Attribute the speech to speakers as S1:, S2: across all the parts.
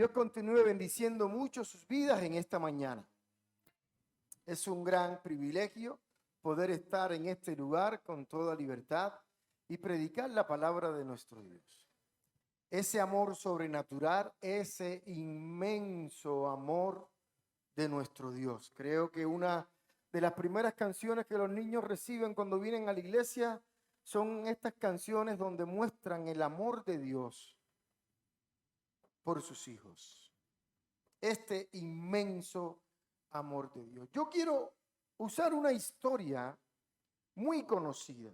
S1: Dios continúe bendiciendo mucho sus vidas en esta mañana. Es un gran privilegio poder estar en este lugar con toda libertad y predicar la palabra de nuestro Dios. Ese amor sobrenatural, ese inmenso amor de nuestro Dios. Creo que una de las primeras canciones que los niños reciben cuando vienen a la iglesia son estas canciones donde muestran el amor de Dios por sus hijos. Este inmenso amor de Dios. Yo quiero usar una historia muy conocida,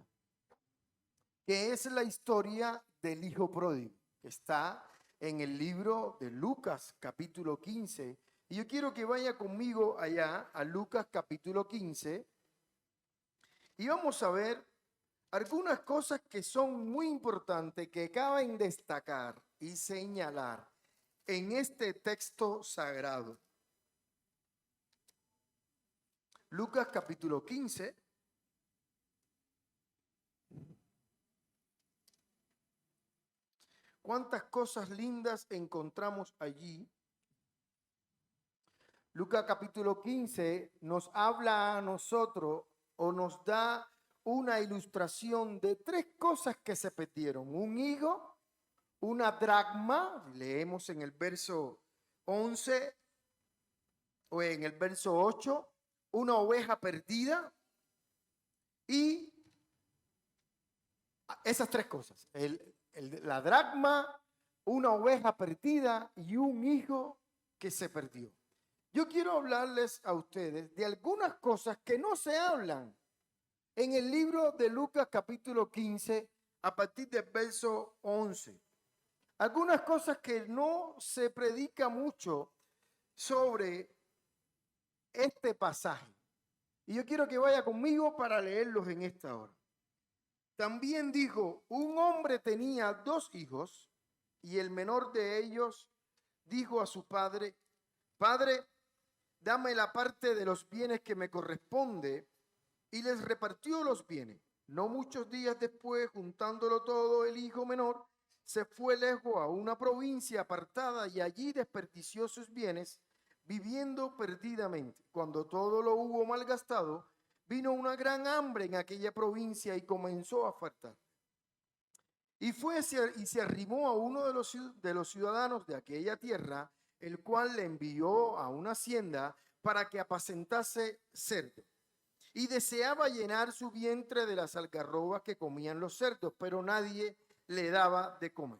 S1: que es la historia del hijo pródigo, que está en el libro de Lucas capítulo 15. Y yo quiero que vaya conmigo allá a Lucas capítulo 15 y vamos a ver algunas cosas que son muy importantes, que caben destacar y señalar en este texto sagrado. Lucas capítulo 15. ¿Cuántas cosas lindas encontramos allí? Lucas capítulo 15 nos habla a nosotros o nos da una ilustración de tres cosas que se perdieron. Un higo, una dracma, leemos en el verso 11 o en el verso 8, una oveja perdida y esas tres cosas, la dracma, una oveja perdida y un hijo que se perdió. Yo quiero hablarles a ustedes de algunas cosas que no se hablan en el libro de Lucas capítulo 15 a partir del verso 11. Algunas cosas que no se predica mucho sobre este pasaje. Y yo quiero que vaya conmigo para leerlos en esta hora. También dijo, un hombre tenía 2 hijos y el menor de ellos dijo a su padre, Padre, dame la parte de los bienes que me corresponde, y les repartió los bienes. No muchos días después, juntándolo todo, el hijo menor se fue lejos a una provincia apartada y allí desperdició sus bienes, viviendo perdidamente. Cuando todo lo hubo malgastado, vino una gran hambre en aquella provincia y comenzó a faltar. Y se arrimó a uno de los ciudadanos de aquella tierra, el cual le envió a una hacienda para que apacentase cerdos. Y deseaba llenar su vientre de las algarrobas que comían los cerdos, pero nadie le daba de comer.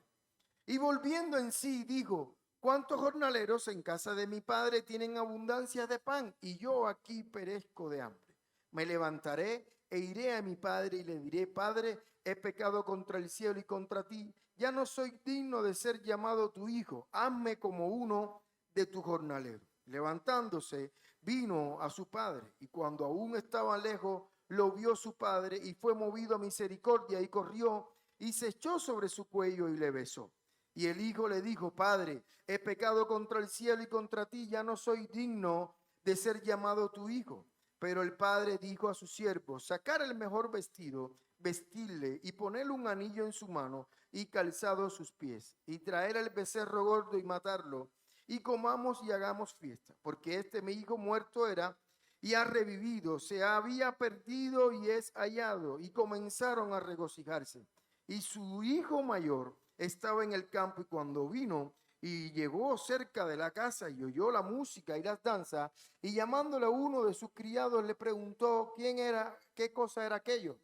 S1: Y volviendo en sí, dijo, ¿cuántos jornaleros en casa de mi padre tienen abundancia de pan? Y yo aquí perezco de hambre. Me levantaré e iré a mi padre y le diré, Padre, he pecado contra el cielo y contra ti. Ya no soy digno de ser llamado tu hijo. Hazme como uno de tus jornaleros. Levantándose, vino a su padre, y cuando aún estaba lejos, lo vio su padre y fue movido a misericordia y corrió y se echó sobre su cuello y le besó. Y el hijo le dijo, Padre, he pecado contra el cielo y contra ti, ya no soy digno de ser llamado tu hijo. Pero el padre dijo a su siervo, sacar el mejor vestido, vestirle y ponerle un anillo en su mano y calzado sus pies, y traer el becerro gordo y matarlo, y comamos y hagamos fiesta, porque mi hijo muerto era y ha revivido, se había perdido y es hallado. Y comenzaron a regocijarse. Y su hijo mayor estaba en el campo, y cuando vino y llegó cerca de la casa y oyó la música y las danzas, y llamándole a uno de sus criados le preguntó quién era, qué cosa era aquello.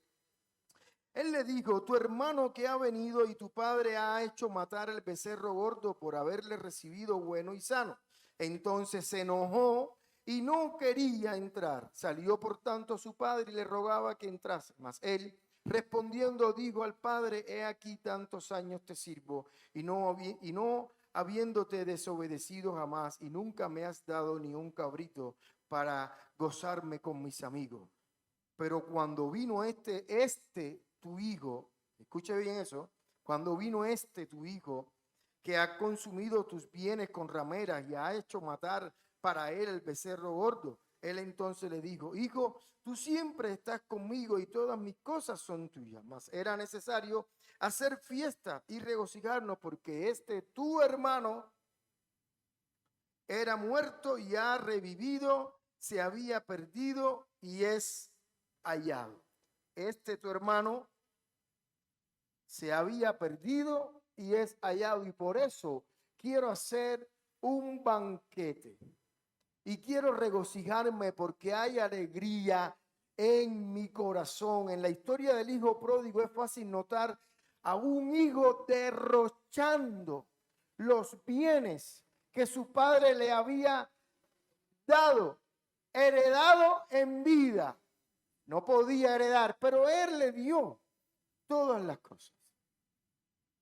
S1: Él le dijo, tu hermano que ha venido y tu padre ha hecho matar el becerro gordo por haberle recibido bueno y sano. Entonces se enojó y no quería entrar. Salió por tanto su padre y le rogaba que entrase. Mas él respondiendo dijo al padre, he aquí tantos años te sirvo y no habiéndote desobedecido jamás, y nunca me has dado ni un cabrito para gozarme con mis amigos. Pero cuando vino tu hijo, escuche bien eso, cuando vino tu hijo, que ha consumido tus bienes con rameras y ha hecho matar para él el becerro gordo, él entonces le dijo, hijo, tú siempre estás conmigo y todas mis cosas son tuyas, mas era necesario hacer fiesta y regocijarnos porque tu hermano era muerto y ha revivido, se había perdido y es hallado. Este tu hermano se había perdido y es hallado, y por eso quiero hacer un banquete y quiero regocijarme porque hay alegría en mi corazón. En la historia del hijo pródigo es fácil notar a un hijo derrochando los bienes que su padre le había dado, heredado en vida. No podía heredar, pero él le dio todas las cosas.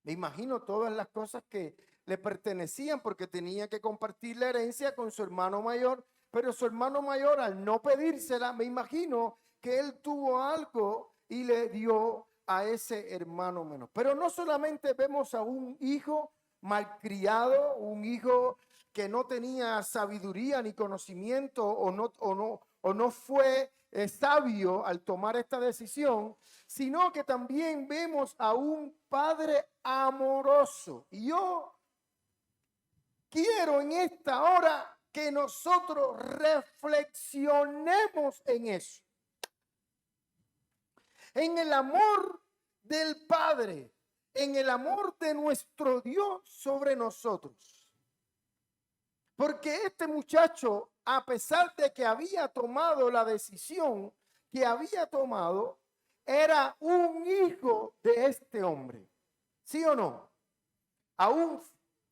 S1: Me imagino todas las cosas que le pertenecían porque tenía que compartir la herencia con su hermano mayor, pero su hermano mayor al no pedírsela, me imagino que él tuvo algo y le dio a ese hermano menor. Pero no solamente vemos a un hijo malcriado, un hijo que no tenía sabiduría ni conocimiento o no fue sabio al tomar esta decisión, sino que también vemos a un padre amoroso. Y yo quiero en esta hora que nosotros reflexionemos en eso, en el amor del Padre, en el amor de nuestro Dios sobre nosotros. Porque este muchacho, a pesar de que había tomado la decisión que había tomado, era un hijo de este hombre. ¿Sí o no? Aún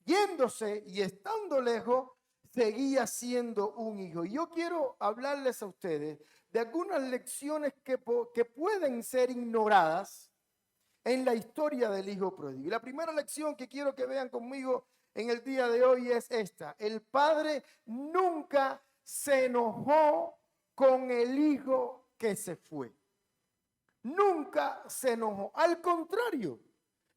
S1: yéndose y estando lejos, seguía siendo un hijo. Y yo quiero hablarles a ustedes de algunas lecciones que pueden ser ignoradas en la historia del hijo pródigo. Y la primera lección que quiero que vean conmigo en el día de hoy es esta: el padre nunca se enojó con el hijo que se fue. Nunca se enojó. Al contrario,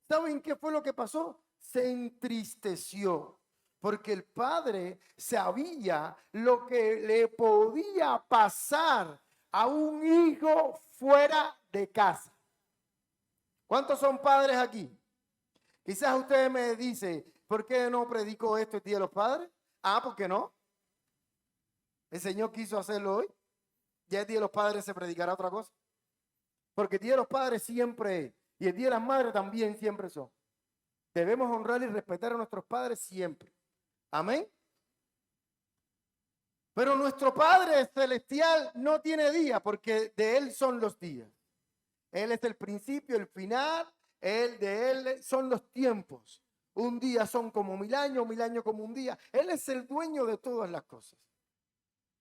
S1: ¿saben qué fue lo que pasó? Se entristeció, porque el padre sabía lo que le podía pasar a un hijo fuera de casa. ¿Cuántos son padres aquí? Quizás usted me dice, ¿por qué no predicó esto el Día de los Padres? ¿Por qué no? El Señor quiso hacerlo hoy. Ya el Día de los Padres se predicará otra cosa. Porque el Día de los Padres siempre es, y el Día de las Madres también siempre son. Debemos honrar y respetar a nuestros padres siempre. Amén. Pero nuestro Padre Celestial no tiene día, porque de Él son los días. Él es el principio, el final, de Él son los tiempos. Un día son como 1000 años como un día. Él es el dueño de todas las cosas.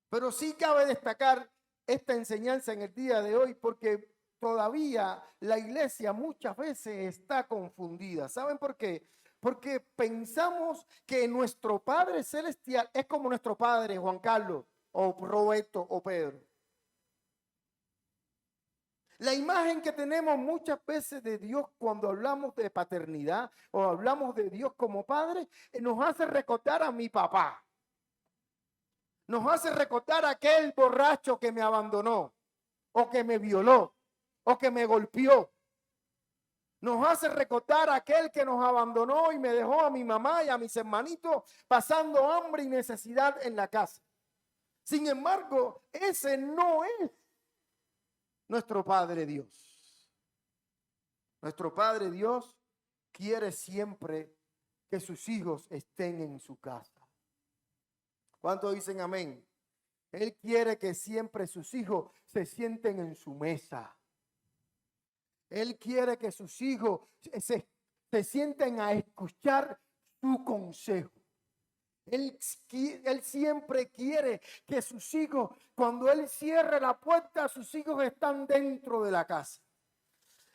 S1: Pero sí cabe destacar esta enseñanza en el día de hoy, porque todavía la iglesia muchas veces está confundida. ¿Saben por qué? Porque pensamos que nuestro Padre Celestial es como nuestro Padre Juan Carlos o Roberto o Pedro. La imagen que tenemos muchas veces de Dios cuando hablamos de paternidad o hablamos de Dios como Padre, nos hace recordar a mi papá. Nos hace recordar a aquel borracho que me abandonó o que me violó o que me golpeó. Nos hace recordar a aquel que nos abandonó y me dejó a mi mamá y a mis hermanitos pasando hambre y necesidad en la casa. Sin embargo, ese no es nuestro Padre Dios. Nuestro Padre Dios quiere siempre que sus hijos estén en su casa. ¿Cuántos dicen amén? Él quiere que siempre sus hijos se sienten en su mesa. Él quiere que sus hijos se sienten a escuchar su consejo. Él siempre quiere que sus hijos, cuando Él cierre la puerta, sus hijos están dentro de la casa.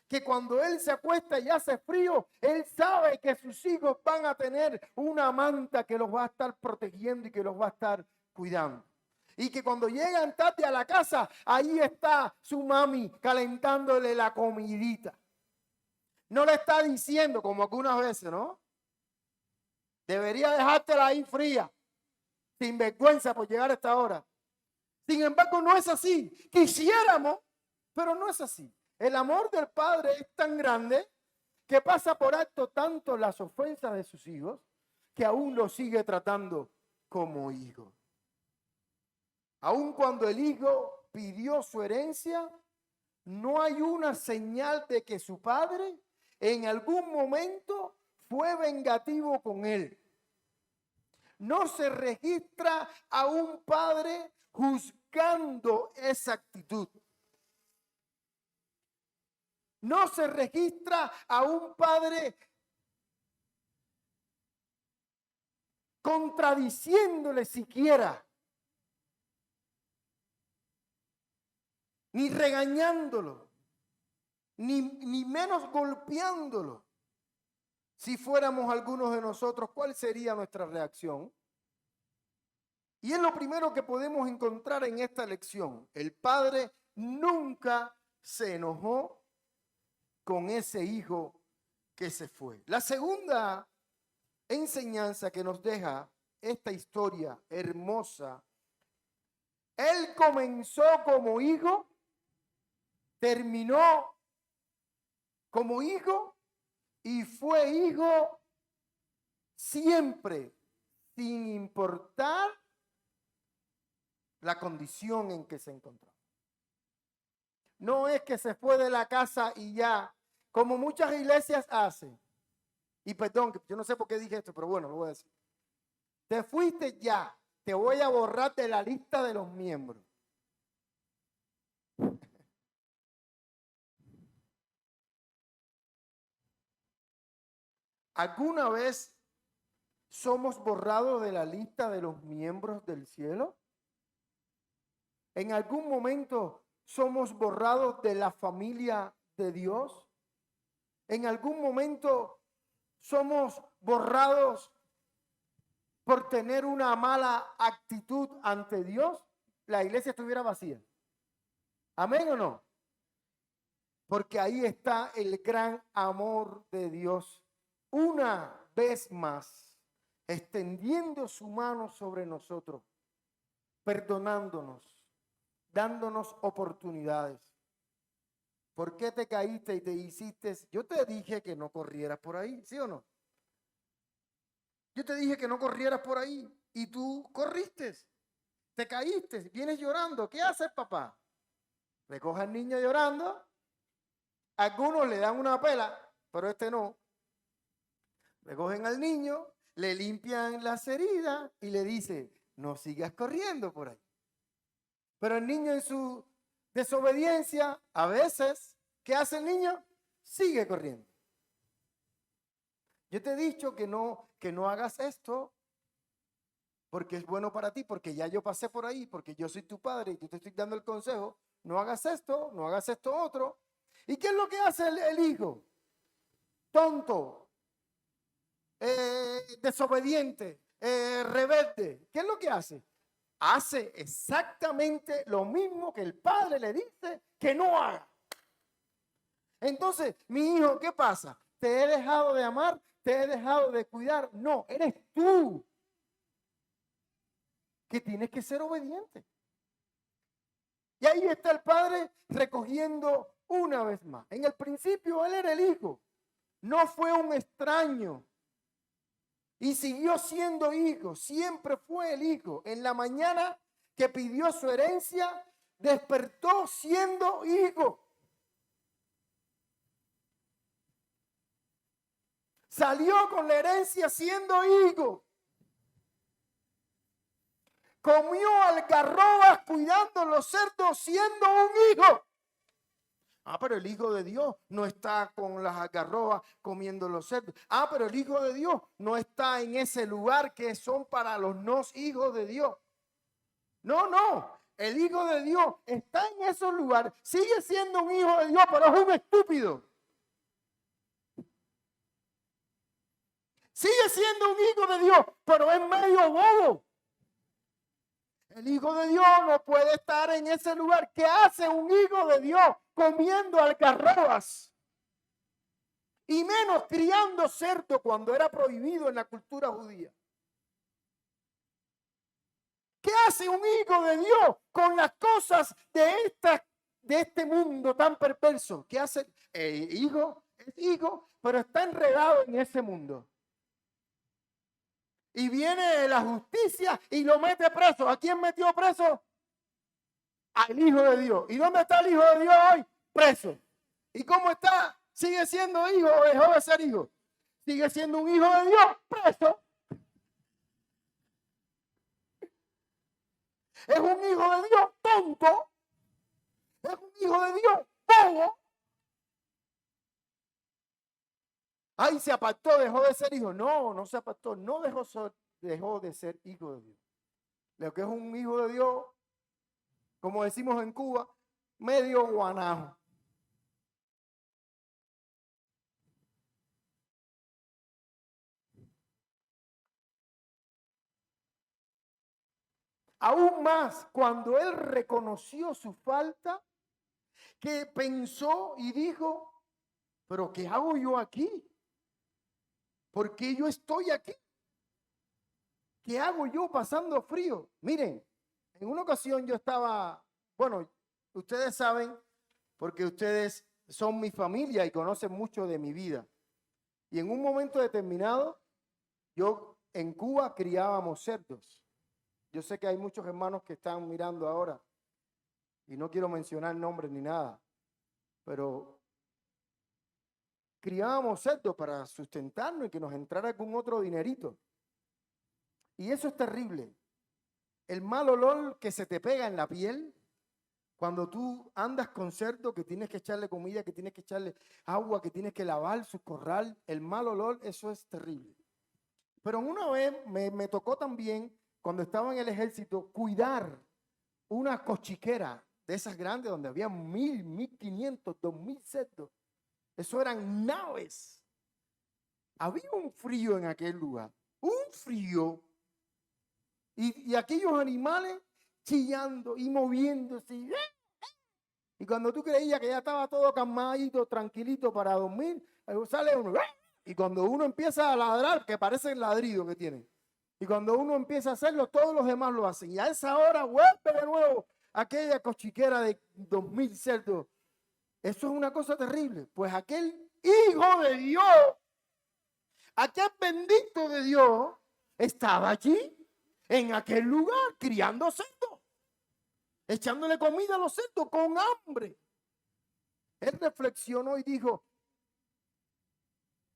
S1: Que cuando Él se acuesta y hace frío, Él sabe que sus hijos van a tener una manta que los va a estar protegiendo y que los va a estar cuidando. Y que cuando llegan tarde a la casa, ahí está su mami calentándole la comidita. No le está diciendo, como algunas veces, ¿no? Debería dejártela ahí fría, sin vergüenza por llegar a esta hora. Sin embargo, no es así. Quisiéramos, pero no es así. El amor del Padre es tan grande que pasa por alto tanto las ofensas de sus hijos que aún los sigue tratando como hijo. Aun cuando el hijo pidió su herencia, no hay una señal de que su padre en algún momento fue vengativo con él. No se registra a un padre juzgando esa actitud. No se registra a un padre contradiciéndole siquiera, ni regañándolo, ni menos golpeándolo. Si fuéramos algunos de nosotros, ¿cuál sería nuestra reacción? Y es lo primero que podemos encontrar en esta lección. El padre nunca se enojó con ese hijo que se fue. La segunda enseñanza que nos deja esta historia hermosa: él comenzó como hijo, terminó como hijo y fue hijo siempre, sin importar la condición en que se encontraba. No es que se fue de la casa y ya, como muchas iglesias hacen. Y perdón, yo no sé por qué dije esto, pero bueno, lo voy a decir. Te fuiste ya, te voy a borrar de la lista de los miembros. ¿Alguna vez somos borrados de la lista de los miembros del cielo? ¿En algún momento somos borrados de la familia de Dios? ¿En algún momento somos borrados por tener una mala actitud ante Dios? La iglesia estuviera vacía. ¿Amén o no? Porque ahí está el gran amor de Dios, una vez más, extendiendo su mano sobre nosotros, perdonándonos, dándonos oportunidades. ¿Por qué te caíste y te hiciste? Yo te dije que no corrieras por ahí, ¿sí o no? Yo te dije que no corrieras por ahí y tú corriste. Te caíste, vienes llorando. ¿Qué haces, papá? Recoge al niño llorando. Algunos le dan una pela, pero este no. Recogen al niño, le limpian las heridas y le dice, no sigas corriendo por ahí. Pero el niño en su desobediencia, a veces, ¿qué hace el niño? Sigue corriendo. Yo te he dicho que no hagas esto porque es bueno para ti, porque ya yo pasé por ahí, porque yo soy tu padre y yo te estoy dando el consejo. No hagas esto, no hagas esto otro. ¿Y qué es lo que hace el hijo? Tonto, desobediente, rebelde. ¿Qué es lo que hace? Hace exactamente lo mismo que el padre le dice que no haga. Entonces, mi hijo, ¿qué pasa? ¿Te he dejado de amar? ¿Te he dejado de cuidar? No, eres tú que tienes que ser obediente. Y ahí está el padre recogiendo una vez más. En el principio él era el hijo, no fue un extraño. Y siguió siendo hijo, siempre fue el hijo. En la mañana que pidió su herencia, despertó siendo hijo. Salió con la herencia siendo hijo. Comió algarrobas cuidando los cerdos siendo un hijo. Pero el Hijo de Dios no está con las algarrobas comiendo los cerdos. Pero el Hijo de Dios no está en ese lugar que son para los no hijos de Dios. No. El Hijo de Dios está en esos lugares. Sigue siendo un hijo de Dios, pero es un estúpido. Sigue siendo un hijo de Dios, pero es medio bobo. El Hijo de Dios no puede estar en ese lugar. ¿Qué hace un hijo de Dios comiendo algarrobas? Y menos criando cerdo cuando era prohibido en la cultura judía. ¿Qué hace un hijo de Dios con las cosas de este mundo tan perverso? ¿Qué hace? El hijo es hijo, pero está enredado en ese mundo. Y viene la justicia y lo mete preso. ¿A quién metió preso? Al Hijo de Dios. ¿Y dónde está el Hijo de Dios hoy? Preso. ¿Y cómo está? ¿Sigue siendo hijo o dejó de ser hijo? Sigue siendo un hijo de Dios, preso. Es un hijo de Dios tonto. Es un hijo de Dios bobo. Ay, se apartó, dejó de ser hijo. No, no se apartó. No dejó de ser hijo de Dios. Lo que es un hijo de Dios, como decimos en Cuba, medio guanajo. Aún más, cuando él reconoció su falta, que pensó y dijo, pero ¿qué hago yo aquí? ¿Por qué yo estoy aquí? ¿Qué hago yo pasando frío? Miren, en una ocasión yo estaba, bueno, ustedes saben, porque ustedes son mi familia y conocen mucho de mi vida. Y en un momento determinado, yo en Cuba criábamos cerdos. Yo sé que hay muchos hermanos que están mirando ahora y no quiero mencionar nombres ni nada, pero criábamos cerdos para sustentarnos y que nos entrara algún otro dinerito. Y eso es terrible. El mal olor que se te pega en la piel cuando tú andas con cerdo, que tienes que echarle comida, que tienes que echarle agua, que tienes que lavar su corral, el mal olor, eso es terrible. Pero una vez me tocó también, cuando estaba en el ejército, cuidar una cochiquera de esas grandes donde había 1,000, 1,500, 2,000 cerdos. Eso eran naves. Había un frío en aquel lugar, un frío. Y aquellos animales chillando y moviéndose. Y cuando tú creías que ya estaba todo calmadito, tranquilito para dormir, sale uno. Y cuando uno empieza a ladrar, que parece el ladrido que tiene. Y cuando uno empieza a hacerlo, todos los demás lo hacen. Y a esa hora vuelve de nuevo aquella cochiquera de 2,000 cerdos. Eso es una cosa terrible. Pues aquel hijo de Dios, aquel bendito de Dios, estaba allí, en aquel lugar, criando cerdos, echándole comida a los cerdos con hambre. Él reflexionó y dijo,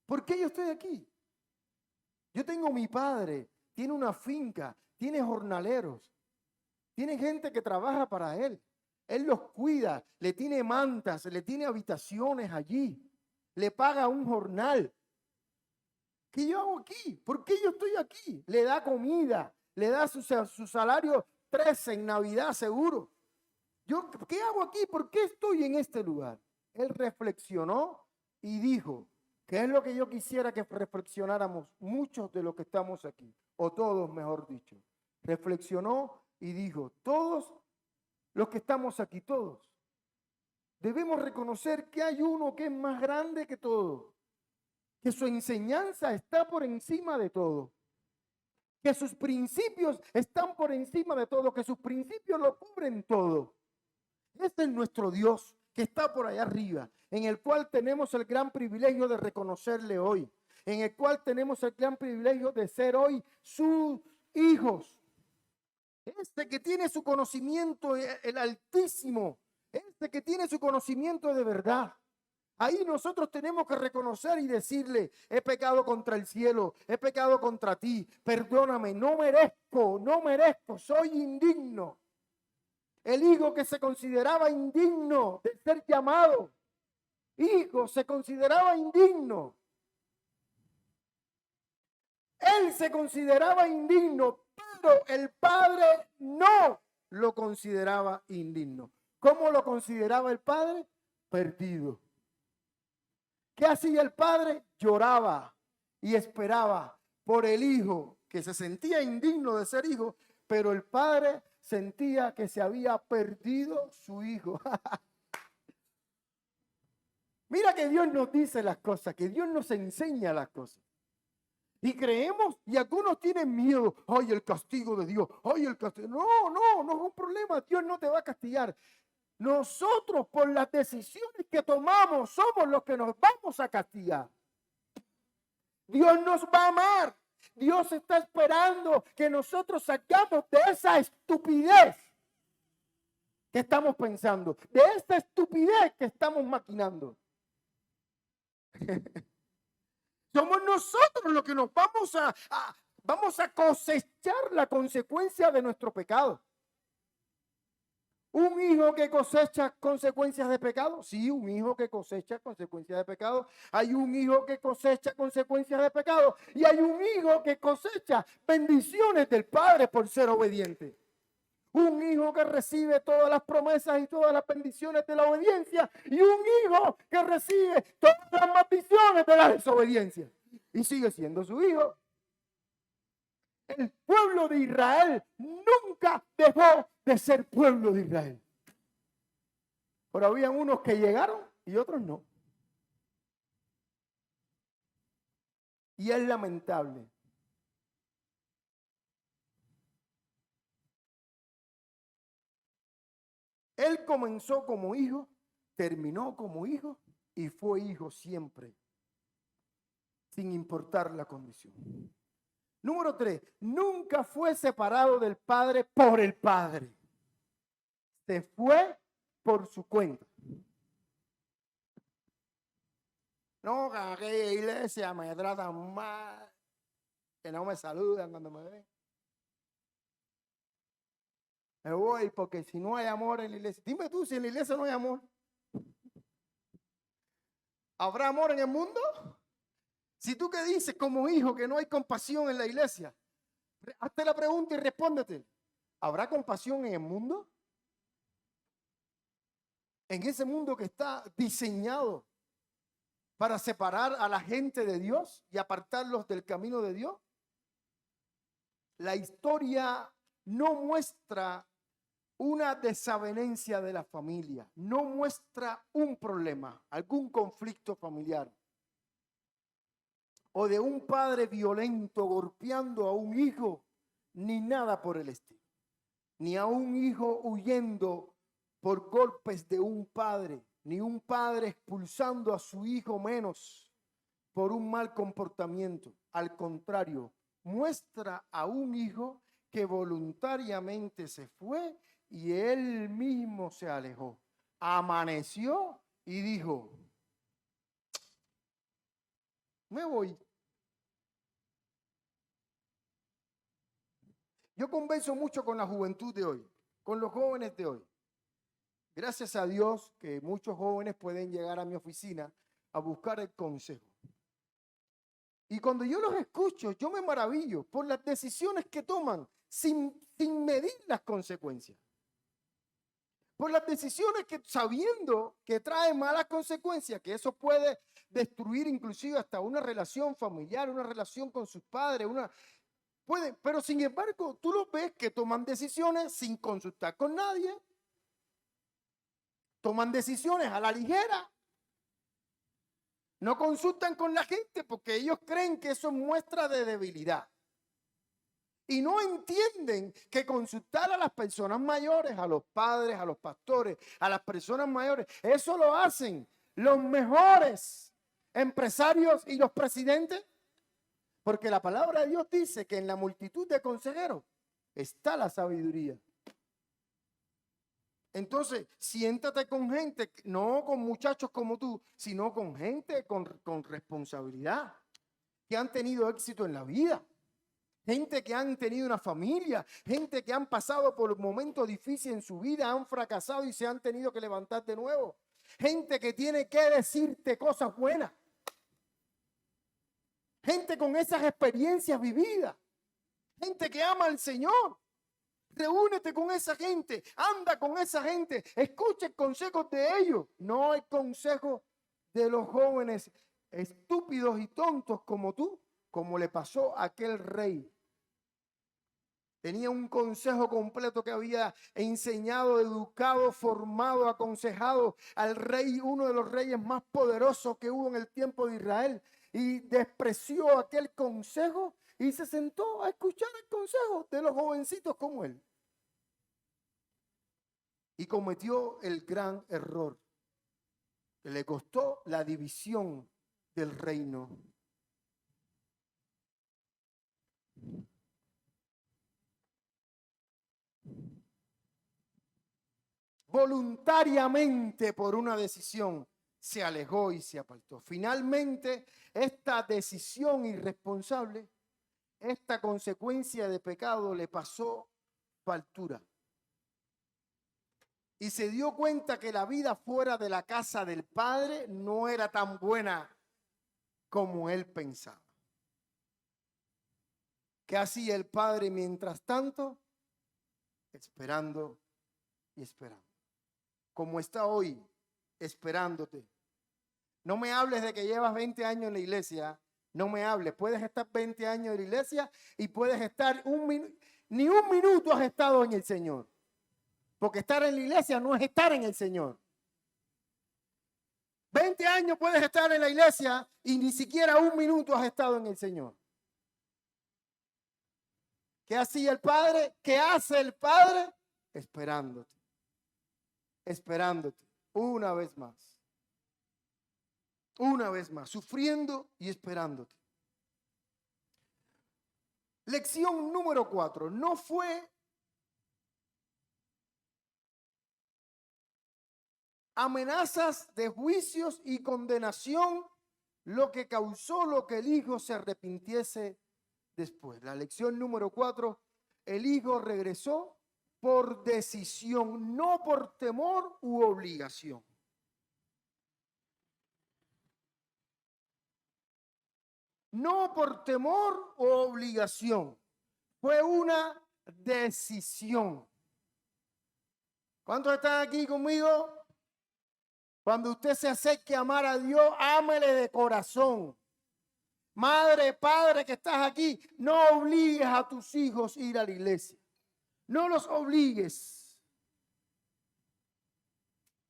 S1: ¿por qué yo estoy aquí? Yo tengo mi padre, tiene una finca, tiene jornaleros, tiene gente que trabaja para él. Él los cuida, le tiene mantas, le tiene habitaciones allí, le paga un jornal. ¿Qué yo hago aquí? ¿Por qué yo estoy aquí? Le da comida, le da su salario 13 en Navidad seguro. ¿Yo qué hago aquí? ¿Por qué estoy en este lugar? Él reflexionó y dijo, ¿qué es lo que yo quisiera que reflexionáramos muchos de los que estamos aquí? O todos, mejor dicho. Reflexionó y dijo, todos los que estamos aquí, todos, debemos reconocer que hay uno que es más grande que todo, que su enseñanza está por encima de todo, que sus principios están por encima de todo, que sus principios lo cubren todo. Este es nuestro Dios que está por allá arriba, en el cual tenemos el gran privilegio de reconocerle hoy, en el cual tenemos el gran privilegio de ser hoy sus hijos. Este que tiene su conocimiento, el Altísimo, este que tiene su conocimiento de verdad. Ahí nosotros tenemos que reconocer y decirle, he pecado contra el cielo, he pecado contra ti, perdóname, no merezco, soy indigno. El hijo que se consideraba indigno de ser llamado hijo, se consideraba indigno. Él se consideraba indigno, pero el padre no lo consideraba indigno. ¿Cómo lo consideraba el padre? Perdido. ¿Qué hacía el padre? Lloraba y esperaba por el hijo que se sentía indigno de ser hijo, pero el padre sentía que se había perdido su hijo. Mira que Dios nos dice las cosas, que Dios nos enseña las cosas. Y creemos, y algunos tienen miedo. Ay, el castigo de Dios. Ay, el castigo. No es un problema. Dios no te va a castigar. Nosotros, por las decisiones que tomamos, somos los que nos vamos a castigar. Dios nos va a amar Dios está esperando que nosotros salgamos de esa estupidez que estamos pensando, de esta estupidez que estamos maquinando. Somos nosotros los que nos vamos a cosechar la consecuencia de nuestro pecado. ¿Un hijo que cosecha consecuencias de pecado? Sí, un hijo que cosecha consecuencias de pecado. Hay un hijo que cosecha consecuencias de pecado. Y hay un hijo que cosecha bendiciones del Padre por ser obediente. Un hijo que recibe todas las promesas y todas las bendiciones de la obediencia. Y un hijo que recibe todas las maldiciones de la desobediencia. Y sigue siendo su hijo. El pueblo de Israel nunca dejó de ser pueblo de Israel. Pero había unos que llegaron y otros no. Y es lamentable. Él comenzó como hijo, terminó como hijo y fue hijo siempre, sin importar la condición. Número 3, nunca fue separado del Padre por el Padre. Se fue por su cuenta. No, que aquella iglesia me tratan mal, que no me saludan cuando me ven. Me voy porque si no hay amor en la iglesia. Dime tú si en la iglesia no hay amor. ¿Habrá amor en el mundo? Si tú que dices como hijo que no hay compasión en la iglesia, hazte la pregunta y respóndete. ¿Habrá compasión en el mundo? En ese mundo que está diseñado para separar a la gente de Dios y apartarlos del camino de Dios. La historia no muestra una desavenencia de la familia, no muestra un problema, algún conflicto familiar, o de un padre violento golpeando a un hijo, ni nada por el estilo, ni a un hijo huyendo por golpes de un padre, ni un padre expulsando a su hijo menos por un mal comportamiento. Al contrario, muestra a un hijo que voluntariamente se fue y él mismo se alejó. Amaneció y dijo, me voy. Yo converso mucho con la juventud de hoy, con los jóvenes de hoy. Gracias a Dios que muchos jóvenes pueden llegar a mi oficina a buscar el consejo. Y cuando yo los escucho, yo me maravillo por las decisiones que toman sin medir las consecuencias. Por las decisiones que sabiendo que traen malas consecuencias, que eso puede destruir inclusive hasta una relación familiar, una relación con sus padres, pero sin embargo tú los ves que toman decisiones sin consultar con nadie, toman decisiones a la ligera, no consultan con la gente porque ellos creen que eso muestra de debilidad. Y no entienden que consultar a las personas mayores, a los padres, a los pastores, a las personas mayores, eso lo hacen los mejores empresarios y los presidentes. Porque la palabra de Dios dice que en la multitud de consejeros está la sabiduría. Entonces, siéntate con gente, no con muchachos como tú, sino con gente con responsabilidad, que han tenido éxito en la vida. Gente que han tenido una familia, gente que han pasado por momentos difíciles en su vida, han fracasado y se han tenido que levantar de nuevo. Gente que tiene que decirte cosas buenas. Gente con esas experiencias vividas. Gente que ama al Señor. Reúnete con esa gente, anda con esa gente, escucha el consejo de ellos, no el consejo de los jóvenes estúpidos y tontos como tú, como le pasó a aquel rey. Tenía un consejo completo que había enseñado, educado, formado, aconsejado al rey, uno de los reyes más poderosos que hubo en el tiempo de Israel, y despreció aquel consejo y se sentó a escuchar el consejo de los jovencitos como él. Y cometió el gran error que le costó la división del reino. Voluntariamente, por una decisión, se alejó y se apartó. Finalmente, esta decisión irresponsable, esta consecuencia de pecado le pasó factura. Y se dio cuenta que la vida fuera de la casa del Padre no era tan buena como él pensaba. ¿Qué hacía el Padre mientras tanto? Esperando y esperando. Como está hoy, esperándote. No me hables de que llevas 20 años en la iglesia. No me hables. Puedes estar 20 años en la iglesia y puedes estar ni un minuto has estado en el Señor. Porque estar en la iglesia no es estar en el Señor. 20 años puedes estar en la iglesia y ni siquiera un minuto has estado en el Señor. ¿Qué hacía el Padre? ¿Qué hace el Padre? Esperándote. Esperándote. Una vez más. Una vez más. Sufriendo y esperándote. Lección número 4. No fue amenazas de juicios y condenación lo que causó lo que el hijo se arrepintiese después. La lección número 4, el hijo regresó por decisión, no por temor u obligación. No por temor u obligación, fue una decisión. ¿Cuántos están aquí conmigo? Cuando usted se acerque a amar a Dios, ámele de corazón. Madre, padre que estás aquí, no obligues a tus hijos a ir a la iglesia. No los obligues.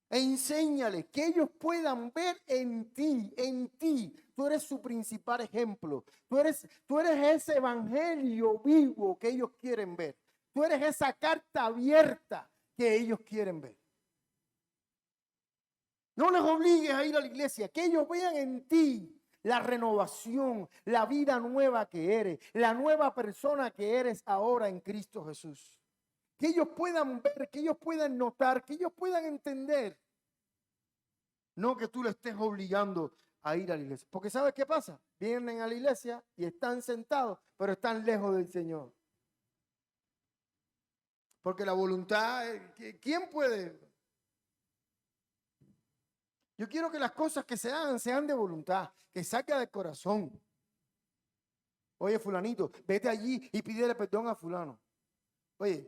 S1: Enséñales que ellos puedan ver en ti, en ti. Tú eres su principal ejemplo. Tú eres ese evangelio vivo que ellos quieren ver. Tú eres esa carta abierta que ellos quieren ver. No les obligues a ir a la iglesia, que ellos vean en ti la renovación, la vida nueva que eres, la nueva persona que eres ahora en Cristo Jesús. Que ellos puedan ver, que ellos puedan notar, que ellos puedan entender. No que tú le estés obligando a ir a la iglesia. Porque ¿sabes qué pasa? Vienen a la iglesia y están sentados, pero están lejos del Señor. Porque la voluntad, ¿quién puede? Yo quiero que las cosas que se hagan sean de voluntad, que salga del corazón. Oye, fulanito, vete allí y pídele perdón a fulano. Oye,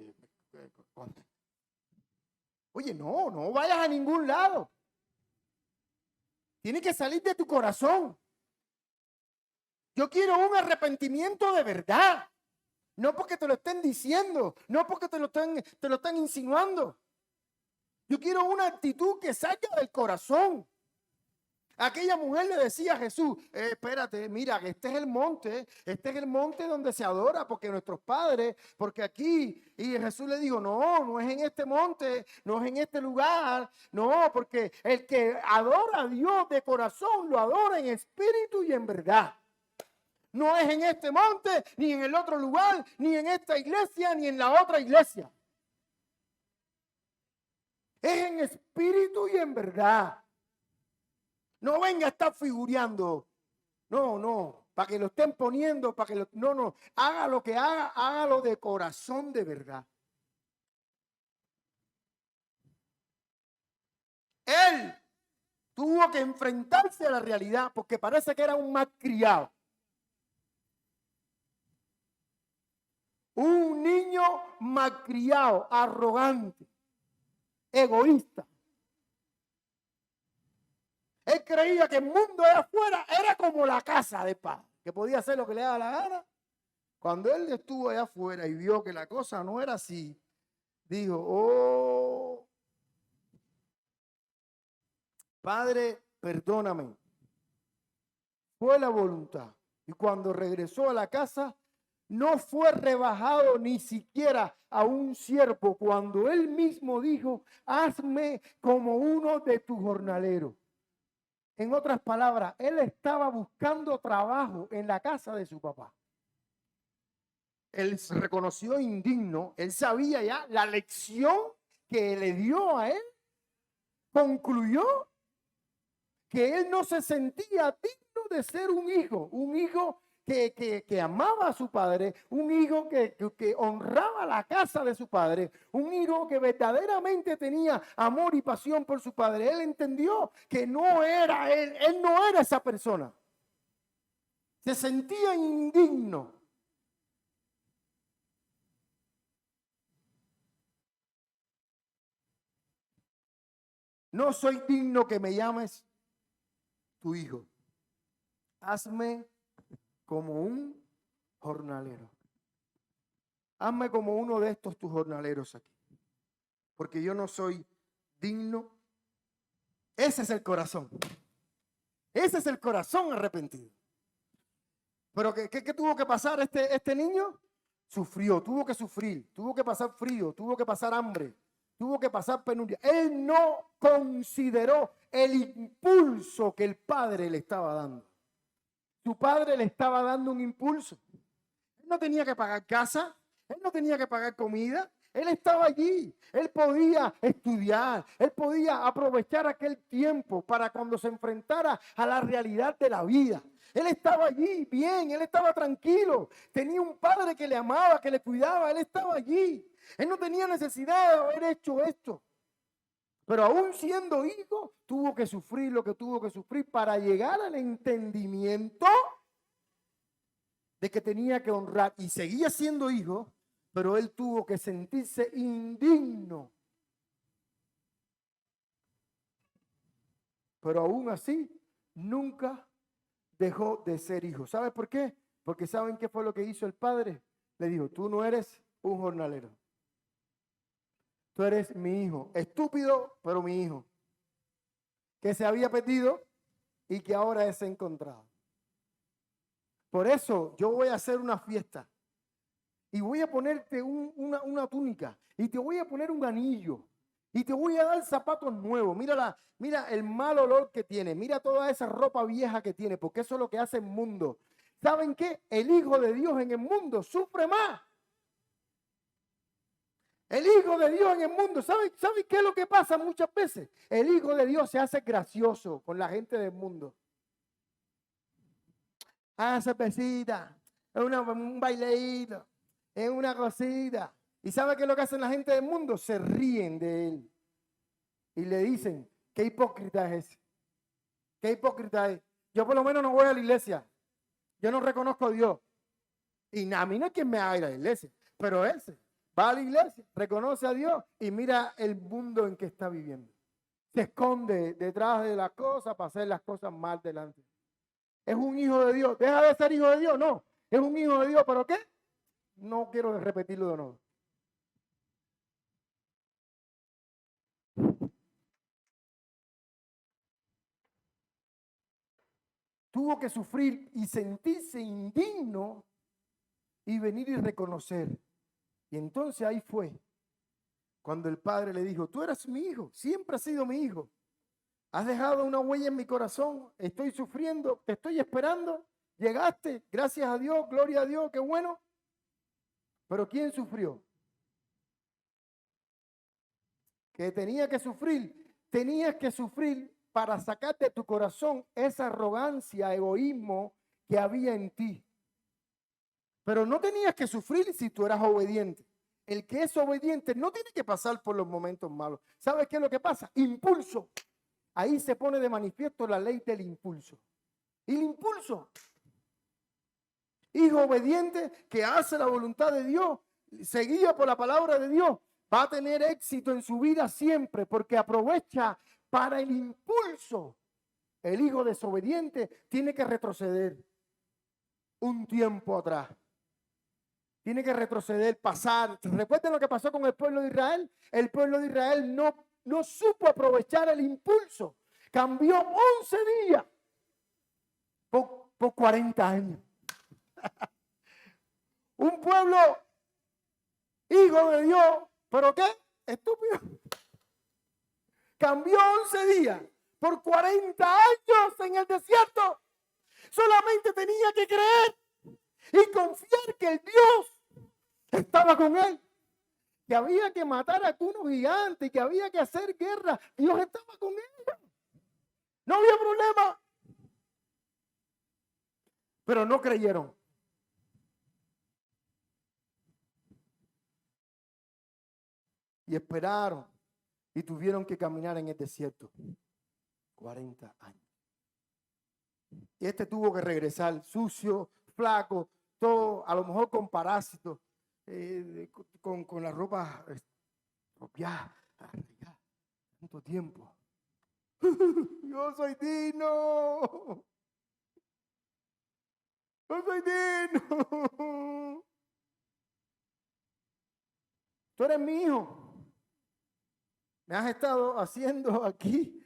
S1: no vayas a ningún lado. Tiene que salir de tu corazón. Yo quiero un arrepentimiento de verdad. No porque te lo estén diciendo, no porque te lo están insinuando. Yo quiero una actitud que salga del corazón. Aquella mujer le decía a Jesús, espérate, mira, este es el monte donde se adora, porque nuestros padres, porque aquí, y Jesús le dijo, no es en este monte, no es en este lugar, no, porque el que adora a Dios de corazón, lo adora en espíritu y en verdad. No es en este monte, ni en el otro lugar, ni en esta iglesia, ni en la otra iglesia. Es en espíritu y en verdad. No venga a estar figureando. No, para que lo estén poniendo, no. Haga lo que haga, hágalo de corazón de verdad. Él tuvo que enfrentarse a la realidad porque parece que era un malcriado. Un niño malcriado, arrogante, egoísta. Él creía que el mundo de afuera era como la casa de paz, que podía hacer lo que le daba la gana. Cuando él estuvo allá afuera y vio que la cosa no era así, dijo, oh, Padre, perdóname. Fue la voluntad. Y cuando regresó a la casa, no fue rebajado ni siquiera a un siervo, cuando él mismo dijo, hazme como uno de tus jornaleros. En otras palabras, él estaba buscando trabajo en la casa de su papá. él se reconoció indigno, él sabía ya la lección que le dio a él, concluyó que él no se sentía digno de ser un hijo que amaba a su padre, un hijo que honraba la casa de su padre, un hijo que verdaderamente tenía amor y pasión por su padre. Él entendió que no era él no era esa persona. Se sentía indigno. No soy digno que me llames tu hijo. Hazme como un jornalero. Hazme como uno de estos tus jornaleros aquí. Porque yo no soy digno. Ese es el corazón. Ese es el corazón arrepentido. Pero ¿qué tuvo que pasar este niño? Sufrió, tuvo que sufrir, tuvo que pasar frío, tuvo que pasar hambre, tuvo que pasar penuria. Él no consideró el impulso que el padre le estaba dando. Su padre le estaba dando un impulso. Él no tenía que pagar casa, él no tenía que pagar comida. Él estaba allí, él podía estudiar, él podía aprovechar aquel tiempo para cuando se enfrentara a la realidad de la vida. Él estaba allí bien, él estaba tranquilo, tenía un padre que le amaba, que le cuidaba, él estaba allí. Él no tenía necesidad de haber hecho esto. Pero aún siendo hijo, tuvo que sufrir lo que tuvo que sufrir para llegar al entendimiento de que tenía que honrar y seguía siendo hijo. Pero él tuvo que sentirse indigno. Pero aún así, nunca dejó de ser hijo. ¿Sabes por qué? Porque ¿saben qué fue lo que hizo el padre? Le dijo, tú no eres un jornalero. Tú eres mi hijo. Estúpido, pero mi hijo. Que se había perdido y que ahora es encontrado. Por eso yo voy a hacer una fiesta. Y voy a ponerte una túnica. Y te voy a poner un anillo. Y te voy a dar zapatos nuevos. Mira el mal olor que tiene. Mira toda esa ropa vieja que tiene. Porque eso es lo que hace el mundo. ¿Saben qué? El Hijo de Dios en el mundo sufre más. El Hijo de Dios en el mundo. ¿Saben qué es lo que pasa muchas veces? El Hijo de Dios se hace gracioso con la gente del mundo. Cervecita. Un baileíto. Es una cosita. ¿Y sabe qué es lo que hacen la gente del mundo? Se ríen de él. Y le dicen, ¿qué hipócrita es ese? ¿Qué hipócrita es? Yo por lo menos no voy a la iglesia. Yo no reconozco a Dios. Y a mí no es quien me haga ir a la iglesia. Pero ese va a la iglesia, reconoce a Dios y mira el mundo en que está viviendo. Se esconde detrás de las cosas para hacer las cosas mal delante. ¿Es un hijo de Dios? ¿Deja de ser hijo de Dios? No. ¿Es un hijo de Dios? ¿Pero qué? No quiero repetirlo de nuevo. Tuvo que sufrir y sentirse indigno y venir y reconocer. Y entonces ahí fue cuando el padre le dijo, tú eres mi hijo, siempre has sido mi hijo. Has dejado una huella en mi corazón, estoy sufriendo, te estoy esperando. Llegaste, gracias a Dios, gloria a Dios, qué bueno. Pero ¿quién sufrió? Que tenía que sufrir, tenías que sufrir para sacar de tu corazón esa arrogancia, egoísmo que había en ti. Pero no tenías que sufrir si tú eras obediente. El que es obediente no tiene que pasar por los momentos malos. ¿Sabes qué es lo que pasa? Impulso. Ahí se pone de manifiesto la ley del impulso. Y el impulso. Hijo obediente que hace la voluntad de Dios, seguido por la palabra de Dios, va a tener éxito en su vida siempre porque aprovecha para el impulso. El hijo desobediente tiene que retroceder un tiempo atrás. Tiene que retroceder, pasar. ¿Recuerdan lo que pasó con el pueblo de Israel? El pueblo de Israel no supo aprovechar el impulso. Cambió 11 días por 40 años. Un pueblo hijo de Dios, ¿pero qué? Estúpido. Cambió 11 días por 40 años en el desierto. Solamente tenía que creer y confiar que el Dios estaba con él. Que había que matar a algunos gigantes, que había que hacer guerra. Dios estaba con ellos. No había problema. Pero no creyeron. Y esperaron. Y tuvieron que caminar en el desierto. 40 años. Y este tuvo que regresar sucio, flaco, todo, a lo mejor con parásitos, con la ropa ya, tanto tiempo. Yo soy digno. Yo soy digno. Tú eres mi hijo. Me has estado haciendo aquí,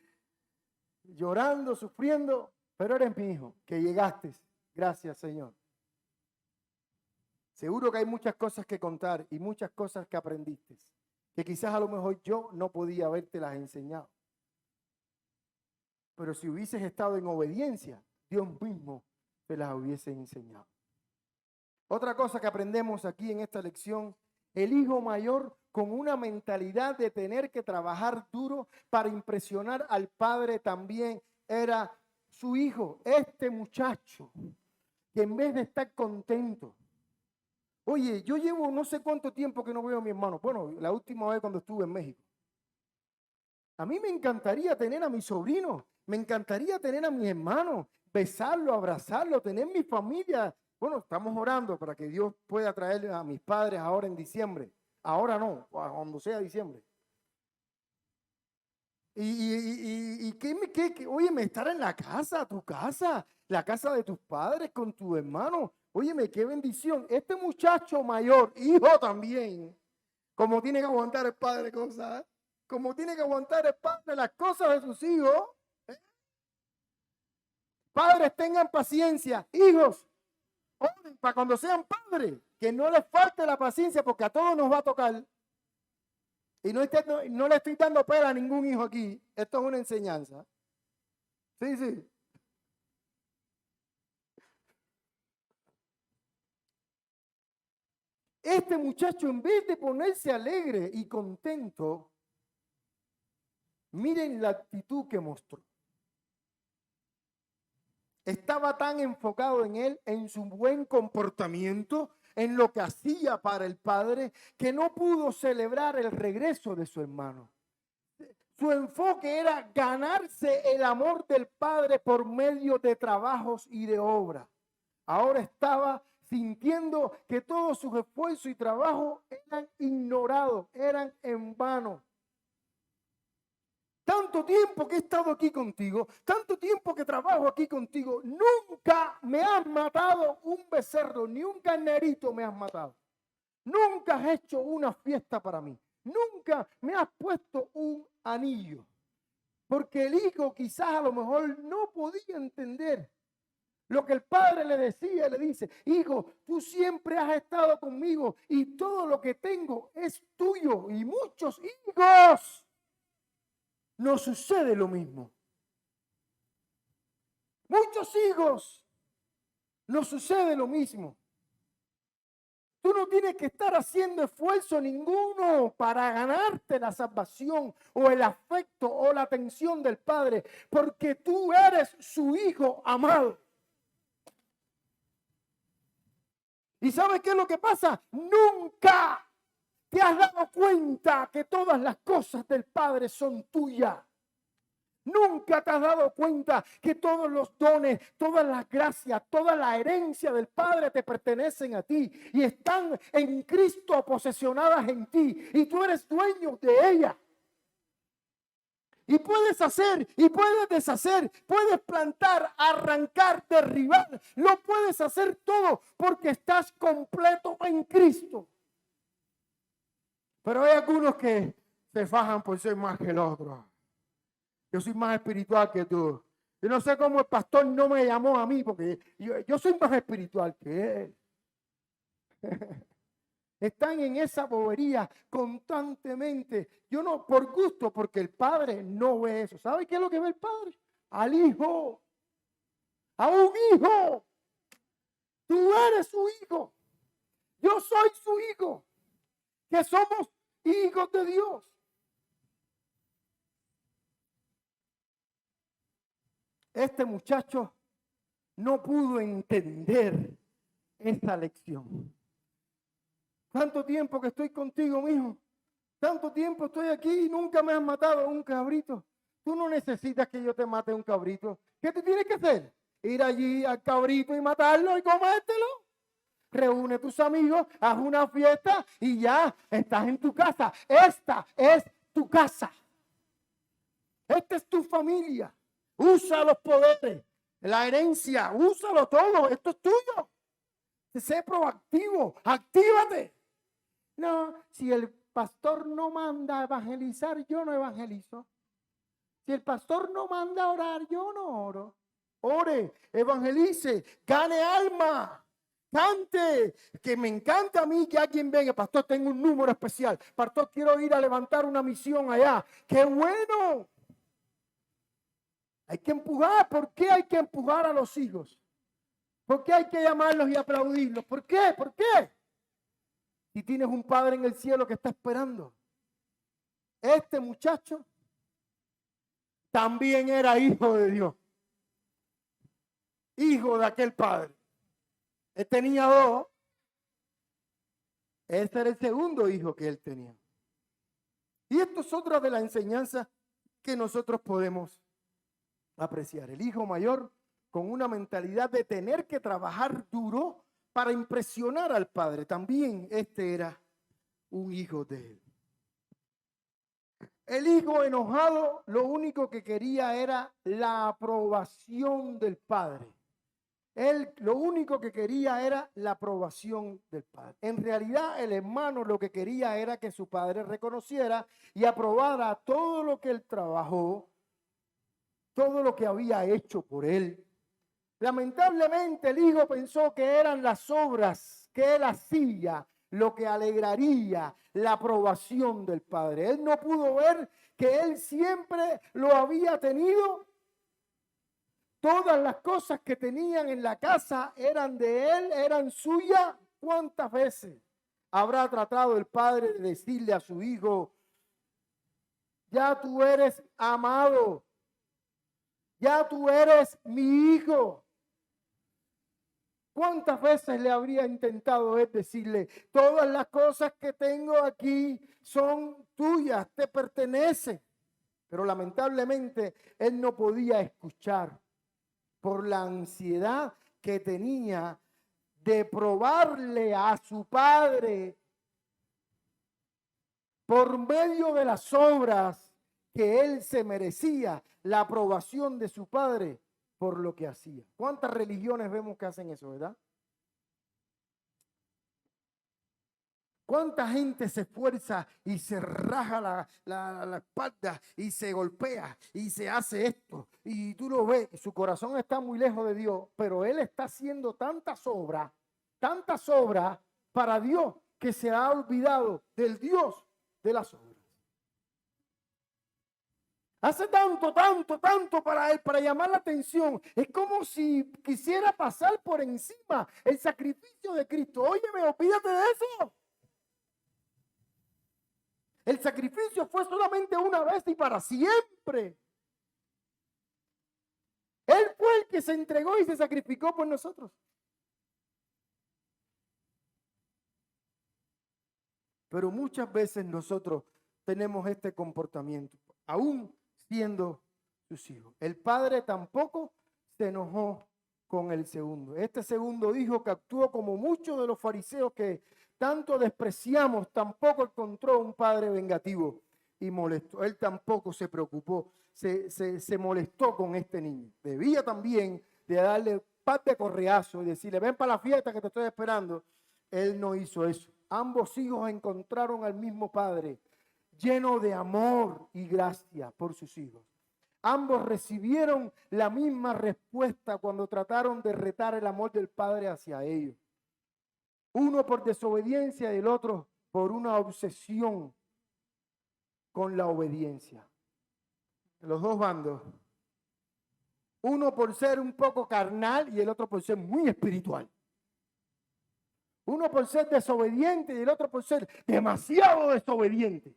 S1: llorando, sufriendo, pero eres mi hijo, que llegaste. Gracias, Señor. Seguro que hay muchas cosas que contar y muchas cosas que aprendiste, que quizás a lo mejor yo no podía haberte las enseñado. Pero si hubieses estado en obediencia, Dios mismo te las hubiese enseñado. Otra cosa que aprendemos aquí en esta lección, el hijo mayor con una mentalidad de tener que trabajar duro para impresionar al padre también era su hijo, este muchacho, que en vez de estar contento. Oye, yo llevo no sé cuánto tiempo que no veo a mi hermano. Bueno, la última vez cuando estuve en México. A mí me encantaría tener a mi sobrino, me encantaría tener a mis hermanos, besarlo, abrazarlo, tener mi familia. Bueno, estamos orando para que Dios pueda traer a mis padres ahora en diciembre. Ahora no, cuando sea diciembre. Óyeme, estar en la casa, tu casa, la casa de tus padres con tu hermano. Óyeme, qué bendición. Este muchacho mayor, hijo también, como tiene que aguantar el padre cosas, como tiene que aguantar el padre las cosas de sus hijos. Padres, tengan paciencia. Hijos, oren para cuando sean padres, que no les falte la paciencia porque a todos nos va a tocar. Y no le estoy dando pena a ningún hijo aquí. Esto es una enseñanza. Sí, sí. Este muchacho, en vez de ponerse alegre y contento, miren la actitud que mostró. Estaba tan enfocado en él, en su buen comportamiento, en lo que hacía para el padre, que no pudo celebrar el regreso de su hermano. Su enfoque era ganarse el amor del padre por medio de trabajos y de obra. Ahora estaba sintiendo que todos sus esfuerzos y trabajos eran ignorados, eran en vano. Tanto tiempo que he estado aquí contigo, tanto tiempo que trabajo aquí contigo, nunca me has matado un becerro, ni un carnerito me has matado. Nunca has hecho una fiesta para mí. Nunca me has puesto un anillo. Porque el hijo quizás a lo mejor no podía entender lo que el padre le decía, le dice, hijo, tú siempre has estado conmigo y todo lo que tengo es tuyo. Y muchos hijos no sucede lo mismo. Muchos hijos no sucede lo mismo. Tú no tienes que estar haciendo esfuerzo ninguno para ganarte la salvación o el afecto o la atención del Padre, porque tú eres su hijo amado. ¿Y sabes qué es lo que pasa? Nunca te has dado cuenta que todas las cosas del Padre son tuyas. Nunca te has dado cuenta que todos los dones, todas las gracias, toda la herencia del Padre te pertenecen a ti y están en Cristo posesionadas en ti y tú eres dueño de ellas. Y puedes hacer y puedes deshacer, puedes plantar, arrancar, derribar, lo puedes hacer todo porque estás completo en Cristo. Pero hay algunos que se fajan por ser más que el otro. Yo soy más espiritual que tú. Yo no sé cómo el pastor no me llamó a mí, porque yo soy más espiritual que él. Están en esa bobería constantemente. Yo no, por gusto, porque el padre no ve eso. ¿Sabe qué es lo que ve el padre? Al hijo. A un hijo. Tú eres su hijo. Yo soy su hijo, que somos hijos de Dios. Este muchacho no pudo entender esa lección. ¿Tanto tiempo que estoy contigo, mijo? Tanto tiempo estoy aquí y nunca me has matado un cabrito. Tú no necesitas que yo te mate un cabrito. ¿Qué te tienes que hacer? Ir allí al cabrito y matarlo y comértelo. Reúne tus amigos, haz una fiesta y ya estás en tu casa. Esta es tu casa. Esta es tu familia. Usa los poderes, la herencia, úsalo todo. Esto es tuyo. Sé proactivo, actívate. No, si el pastor no manda a evangelizar, yo no evangelizo. Si el pastor no manda a orar, yo no oro. Ore, evangelice, gane alma. Cante, que me encanta a mí que alguien venga. Pastor, tengo un número especial. Pastor, quiero ir a levantar una misión allá. ¡Qué bueno! Hay que empujar. ¿Por qué hay que empujar a los hijos? ¿Por qué hay que llamarlos y aplaudirlos? ¿Por qué? ¿Por qué? Si tienes un padre en el cielo que está esperando. Este muchacho también era hijo de Dios. Hijo de aquel padre. Él tenía dos. Este era el segundo hijo que él tenía. Y esto es otra de las enseñanzas que nosotros podemos apreciar. El hijo mayor con una mentalidad de tener que trabajar duro para impresionar al padre. También este era un hijo de él. El hijo enojado lo único que quería era la aprobación del padre. Él lo único que quería era la aprobación del padre. En realidad el hermano lo que quería era que su padre reconociera y aprobara todo lo que él trabajó, todo lo que había hecho por él. Lamentablemente el hijo pensó que eran las obras que él hacía lo que alegraría la aprobación del padre. Él no pudo ver que él siempre lo había tenido. Todas las cosas que tenían en la casa eran de él, eran suyas. ¿Cuántas veces habrá tratado el padre de decirle a su hijo, ya tú eres amado, ya tú eres mi hijo? ¿Cuántas veces le habría intentado él decirle, todas las cosas que tengo aquí son tuyas, te pertenecen? Pero lamentablemente él no podía escuchar por la ansiedad que tenía de probarle a su padre por medio de las obras que él se merecía la aprobación de su padre por lo que hacía. ¿Cuántas religiones vemos que hacen eso, verdad? ¿Cuánta gente se esfuerza y se raja la espalda y se golpea y se hace esto? Y tú lo ves, su corazón está muy lejos de Dios, pero él está haciendo tantas obras para Dios que se ha olvidado del Dios de las obras. Hace tanto para él, para llamar la atención. Es como si quisiera pasar por encima el sacrificio de Cristo. Óyeme, olvídate de eso. El sacrificio fue solamente una vez y para siempre. Él fue el que se entregó y se sacrificó por nosotros. Pero muchas veces nosotros tenemos este comportamiento, aún siendo sus hijos. El padre tampoco se enojó con el segundo. Este segundo hijo que actuó como muchos de los fariseos que tanto despreciamos, tampoco encontró un padre vengativo y molesto. Él tampoco se preocupó, se molestó con este niño. Debía también de darle par de correazo y decirle, ven para la fiesta que te estoy esperando. Él no hizo eso. Ambos hijos encontraron al mismo padre, lleno de amor y gracia por sus hijos. Ambos recibieron la misma respuesta cuando trataron de retar el amor del padre hacia ellos. Uno por desobediencia y el otro por una obsesión con la obediencia. Los dos bandos. Uno por ser un poco carnal y el otro por ser muy espiritual. Uno por ser desobediente y el otro por ser demasiado desobediente.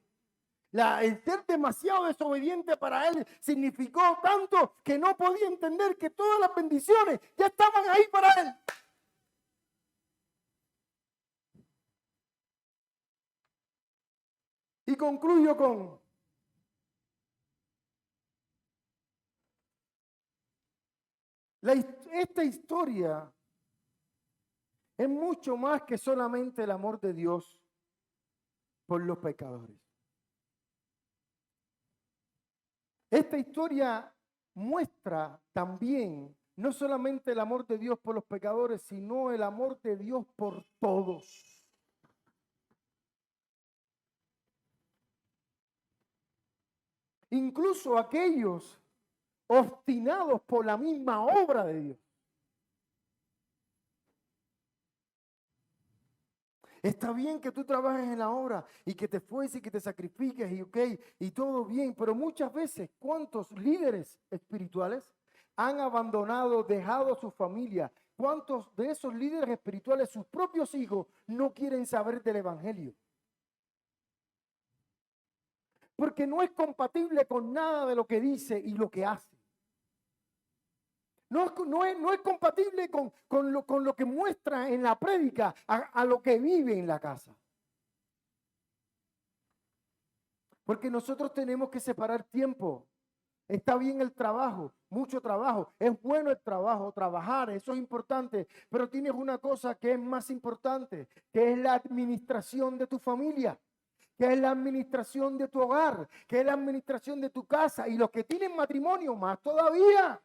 S1: El ser demasiado desobediente para él significó tanto que no podía entender que todas las bendiciones ya estaban ahí para él. Y concluyo con esta historia es mucho más que solamente el amor de Dios por los pecadores. Esta historia muestra también no solamente el amor de Dios por los pecadores, sino el amor de Dios por todos. Incluso aquellos obstinados por la misma obra de Dios. Está bien que tú trabajes en la obra y que te esfuerces y que te sacrifiques y todo bien, pero muchas veces, ¿cuántos líderes espirituales han abandonado, dejado a su familia? ¿Cuántos de esos líderes espirituales, sus propios hijos, no quieren saber del evangelio? Porque no es compatible con nada de lo que dice y lo que hace. No es compatible con lo que muestra en la prédica a lo que vive en la casa. Porque nosotros tenemos que separar tiempo. Está bien el trabajo, mucho trabajo. Es bueno el trabajo, trabajar, eso es importante. Pero tienes una cosa que es más importante, que es la administración de tu familia, que es la administración de tu hogar, que es la administración de tu casa. Y los que tienen matrimonio, más todavía.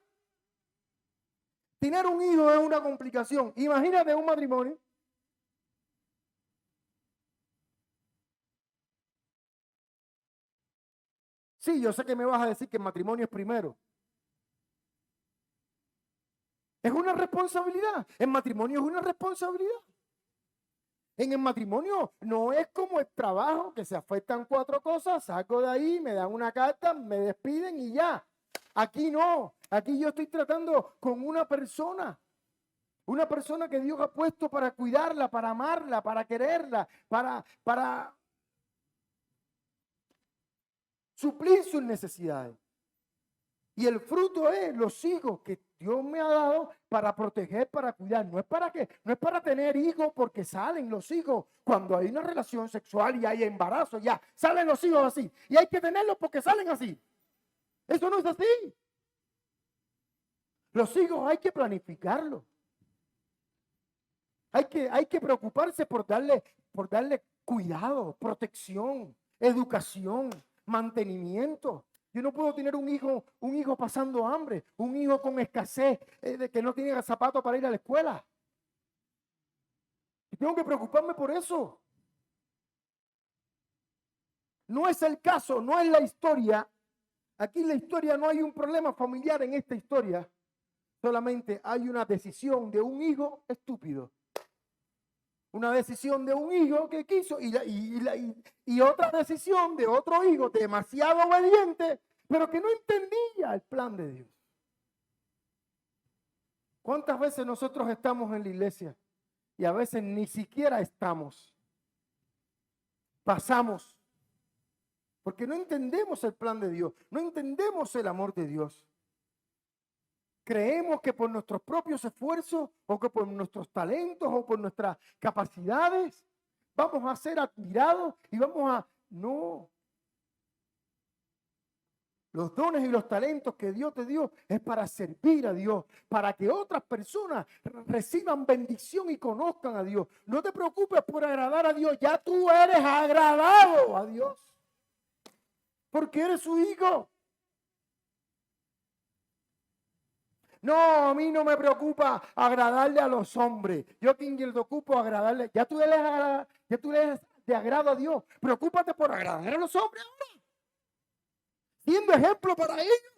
S1: Tener un hijo es una complicación. Imagínate un matrimonio. Sí, yo sé que me vas a decir que el matrimonio es primero. Es una responsabilidad. El matrimonio es una responsabilidad. En el matrimonio no es como el trabajo, que se afectan 4 cosas, saco de ahí, me dan una carta, me despiden y ya. Aquí no. Aquí yo estoy tratando con una persona que Dios ha puesto para cuidarla, para amarla, para quererla, para suplir sus necesidades. Y el fruto es los hijos que Dios me ha dado para proteger, para cuidar. No es para tener hijos porque salen los hijos cuando hay una relación sexual y hay embarazo, ya salen los hijos así. Y hay que tenerlos porque salen así. Eso no es así. Los hijos hay que planificarlos. Hay que preocuparse por darle cuidado, protección, educación, mantenimiento. Yo no puedo tener un hijo pasando hambre, un hijo con escasez, de que no tiene zapatos para ir a la escuela. Y tengo que preocuparme por eso. No es el caso, no es la historia. Aquí en la historia no hay un problema familiar en esta historia. Solamente hay una decisión de un hijo estúpido. Una decisión de un hijo que quiso y otra decisión de otro hijo demasiado obediente, pero que no entendía el plan de Dios. ¿Cuántas veces nosotros estamos en la iglesia y a veces ni siquiera estamos? Pasamos. Porque no entendemos el plan de Dios, no entendemos el amor de Dios. Creemos que por nuestros propios esfuerzos o que por nuestros talentos o por nuestras capacidades vamos a ser admirados y No. Los dones y los talentos que Dios te dio es para servir a Dios, para que otras personas reciban bendición y conozcan a Dios. No te preocupes por agradar a Dios, ya tú eres agradado a Dios, porque eres su hijo. No, a mí no me preocupa agradarle a los hombres. Yo a quien le ocupo agradarle. Ya tú eres de agrado a Dios. Preocúpate por agradar a los hombres ahora. Siendo ejemplo para ellos.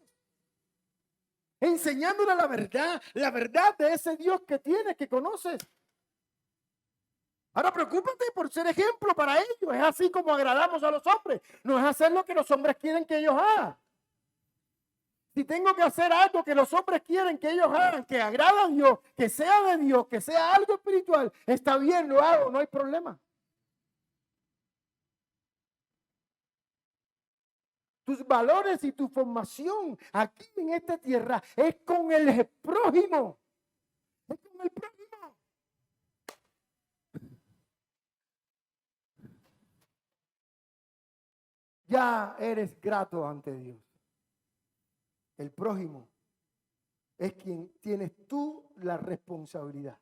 S1: Enseñándole la verdad de ese Dios que tienes, que conoces. Ahora preocúpate por ser ejemplo para ellos. Es así como agradamos a los hombres. No es hacer lo que los hombres quieren que ellos hagan. Si tengo que hacer algo que los hombres quieren que ellos hagan, que agrada a Dios, que sea de Dios, que sea algo espiritual, está bien, lo hago, no hay problema. Tus valores y tu formación aquí en esta tierra es con el prójimo. Es con el prójimo. Ya eres grato ante Dios. El prójimo es quien tienes tú la responsabilidad.